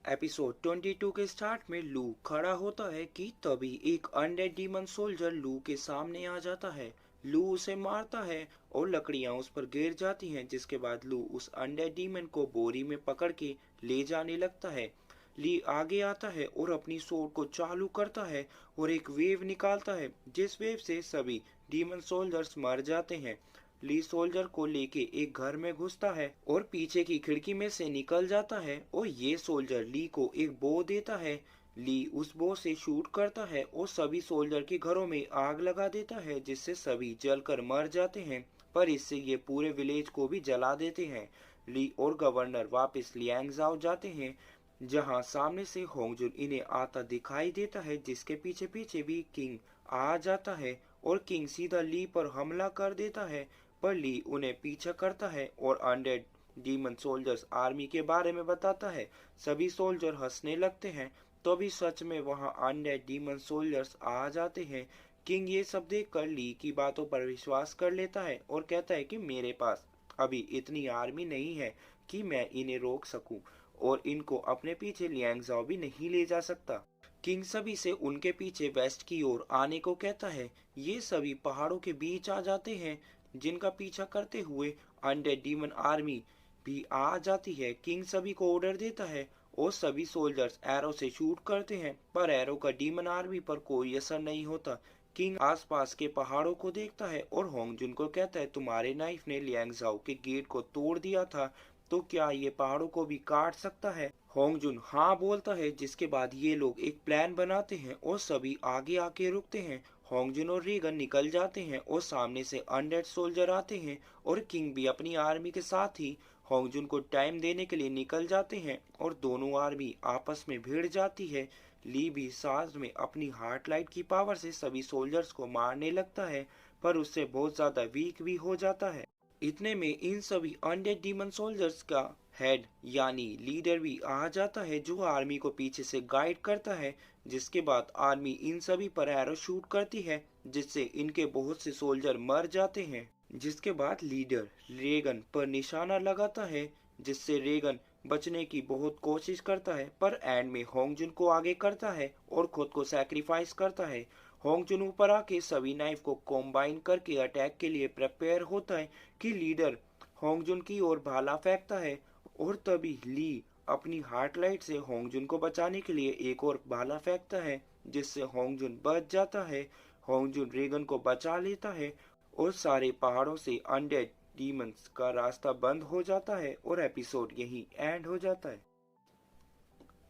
Episode 22 के start में लू खड़ा होता है कि तभी एक अनडेड डीमन सोल्जर लू के सामने आ जाता है। लू उसे मारता है और लकड़ियां उस पर गिर जाती हैं, जिसके बाद लू उस अनडेड डीमन को बोरी में पकड़ के ले जाने लगता है। ली आगे आता है और अपनी सोर्ड को चालू करता है और एक वेव निकालता है, जिस वेव से सभी डीमन सोल्जर्स मर जाते हैं। ली सोल्जर को लेके एक घर में घुसता है और पीछे की खिड़की में से निकल जाता है और ये सोल्जर ली को एक बो देता है। ली उस बो से शूट करता है और सभी सोल्जर के घरों में आग लगा देता है, जिससे सभी जलकर मर जाते हैं। पर इससे ये पूरे विलेज को भी जला देते हैं। ली और गवर्नर वापस लियांगजाओ जाते हैं, जहां सामने से होंगजुन इन्हें आता दिखाई देता है, जिसके पीछे पीछे भी किंग आ जाता है और किंग सीधा ली पर हमला कर देता है। पर ली उन्हें पीछा करता है और अनडेड डीमन सोल्जर्स आर्मी के बारे में बताता है। सभी सोल्जर हंसने लगते हैं। तो भी सच में वहां अनडेड डीमन सोल्जर्स आ जाते हैं। किंग ये सब देखकर ली की बातों पर विश्वास कर लेता है और कहता है कि मेरे पास अभी इतनी आर्मी नहीं है कि मैं इन्हें रोक सकूं और इनको अपने पीछे लियांगजाओ भी नहीं ले जा सकता। किंग सभी से उनके पीछे वेस्ट की ओर आने को कहता है। ये सभी पहाड़ों के बीच आ जाते हैं, जिनका पीछा करते हुए अनडेड डीमन आर्मी भी आ जाती है। किंग सभी को ऑर्डर देता है और सभी सोल्जर्स एरो से शूट करते हैं, पर एरो का डीमन आर्मी पर कोई असर नहीं होता। किंग आसपास के पहाड़ों को देखता है और होंगजुन को कहता है, तुम्हारे नाइफ ने लियांगजाओ के गेट को तोड़ दिया था, तो क्या ये पहाड़ों को भी काट सकता है? होंगजुन हाँ बोलता है, जिसके बाद ये लोग एक प्लान बनाते हैं और सभी आगे आके रुकते हैं। होंगजुन और रीगन निकल जाते हैं और सामने से अनडेड सोल्जर आते हैं और किंग भी अपनी आर्मी के साथ ही होंगजुन को टाइम देने के लिए निकल जाते हैं और दोनों आर्मी आपस में भिड़ जाती है। ली भी साथ में अपनी हार्ट लाइट की पावर से सभी सोल्जर्स को मारने लगता है, पर उससे बहुत ज्यादा वीक भी हो जाता है। इतने में इन सभी अनडेड डीमन सोल्जर्स का हेड यानी लीडर भी आ जाता है, जो आर्मी को पीछे से गाइड करता है। जिसके बाद आर्मी इन सभी पर एरो शूट करती है, जिससे इनके बहुत से सोल्जर मर जाते हैं। जिसके बाद लीडर रेगन पर निशाना लगाता है, जिससे रेगन बचने की बहुत कोशिश करता है, पर एंड में होंगजुन को आगे करता है और खुद को सैक्रिफाइस करता है। होंगजुन ऊपर आके सभी नाइफ को कॉम्बाइन करके अटैक के लिए प्रिपेयर होता है कि लीडर होंगजुन की ओर भाला फेंकता है और तभी ली अपनी हार्ट लाइट से होंगजुन को बचाने के लिए एक और भाला फेंकता है, जिससे होंगजुन बच जाता है। होंगजुन रेगन को बचा लेता है और सारे पहाड़ों से अनडेड डीमंस का रास्ता बंद हो जाता है और एपिसोड यहीं एंड हो जाता है।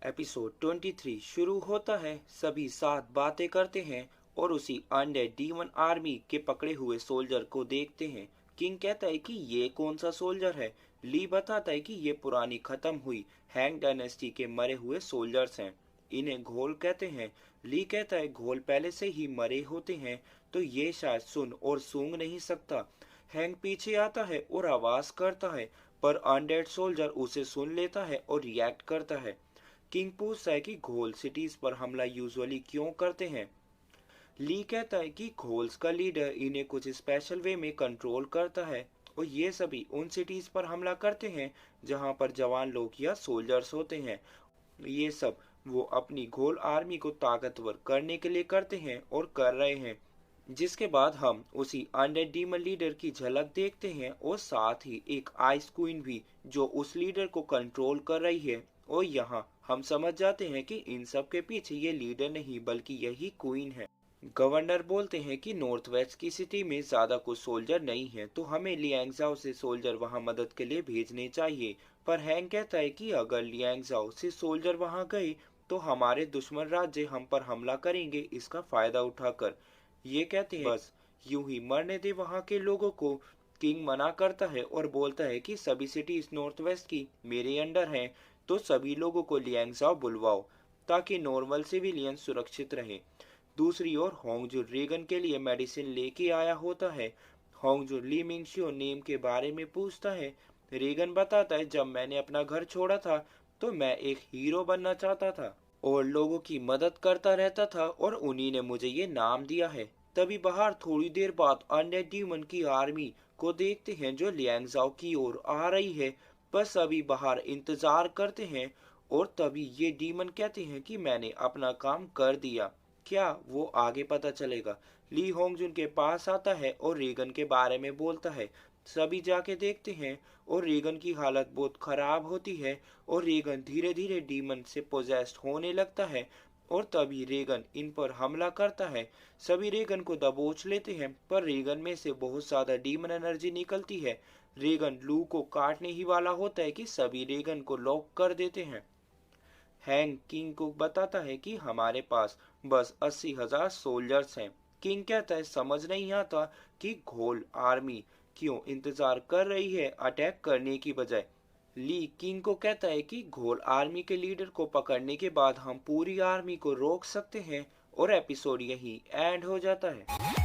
एपिसोड 23 शुरू होता है। सभी साथ बातें करते हैं और उसी अनडेड डीमन आर्मी के पकड़े हुए सोल्जर को देखते हैं। किंग कहता है कि ये कौन सा सोल्जर है? ली बताता है कि ये पुरानी खत्म हुई हैंग डायनेस्टी के मरे हुए सोल्जर्स हैं। इन्हें घोल कहते हैं। ली कहता है घोल पहले से ही मरे होते हैं, तो ये शायद सुन और सूंघ नहीं सकता। हैंग पीछे आता है और आवाज करता है, पर अनडेड सोल्जर उसे सुन लेता है और रिएक्ट करता है। किंग पूछता है कि घोल सिटीज पर हमला यूजुअली क्यों करते हैं? ली कहता है कि घोल्स का लीडर इन्हें कुछ स्पेशल वे में कंट्रोल करता है और ये सभी उन सिटीज पर हमला करते हैं जहां पर जवान लोग या सोल्जर्स होते हैं। ये सब वो अपनी घोल आर्मी को ताकतवर करने के लिए करते हैं और कर रहे हैं। जिसके बाद हम उसी अनडेड डीमन लीडर की झलक देखते हैं और साथ ही एक आइस क्वीन भी, जो उस लीडर को कंट्रोल कर रही है। और यहाँ हम समझ जाते हैं कि इन सब के पीछे ये लीडर नहीं बल्कि यही क्वीन है। गवर्नर बोलते हैं कि नॉर्थ वेस्ट की सिटी में ज्यादा कुछ सोल्जर नहीं है, तो हमें लियांगजाओ से सोल्जर वहां मदद के लिए भेजने चाहिए। पर हैंग कहता है कि अगर लियांगजाओ से सोल्जर वहां गए तो हमारे दुश्मन राज्य हम पर हमला करेंगे, इसका फायदा उठाकर। ये कहते हैं बस यूं ही मरने दे वहां के लोगों को। किंग मना करता है और बोलता है कि सभी सिटीज नॉर्थ वेस्ट की मेरे अंडर हैं, तो सभी लोगों को लियांगजाओ बुलवाओ ताकि नॉर्मल सिविलियन सुरक्षित रहे। दूसरी ओर होंगजुन रेगन के लिए मेडिसिन लेके आया होता है। होंगजुन ली मिंगशियो नेम के बारे में पूछता है। रेगन बताता है, जब मैंने अपना घर छोड़ा था तो मैं एक हीरो बनना चाहता था और लोगों की मदद करता रहता था और उन्हीं ने मुझे ये नाम दिया है। तभी बाहर थोड़ी देर बाद अनडेड डीमन की आर्मी को देखते हैं, जो लियांगजाओ की ओर आ रही है। बस सभी बाहर इंतजार करते हैं और तभी ये डीमन कहते हैं कि मैंने अपना काम कर दिया। क्या वो आगे पता चलेगा। ली होंगजुन के पास आता है और रीगन के बारे में बोलता है। सभी जाके देखते हैं और रीगन की हालत बहुत खराब होती है और रीगन धीरे धीरे डीमन से पोजेस्ड होने लगता है और तभी रेगन इन पर हमला करता है। सभी रेगन को दबोच लेते हैं पर रेगन में से बहुत ज्यादा डीमन एनर्जी निकलती है। रेगन लू को काटने ही वाला होता है कि सभी रेगन को लॉक कर देते हैं। हैंग किंग को बताता है कि हमारे पास बस 80,000 सोल्जर्स हैं। किंग कहता है समझ नहीं आता कि घोल आर्मी क्यों इंतजार कर रही है अटैक करने की बजाय। ली किंग को कहता है कि घोल आर्मी के लीडर को पकड़ने के बाद हम पूरी आर्मी को रोक सकते हैं और एपिसोड यही एंड हो जाता है।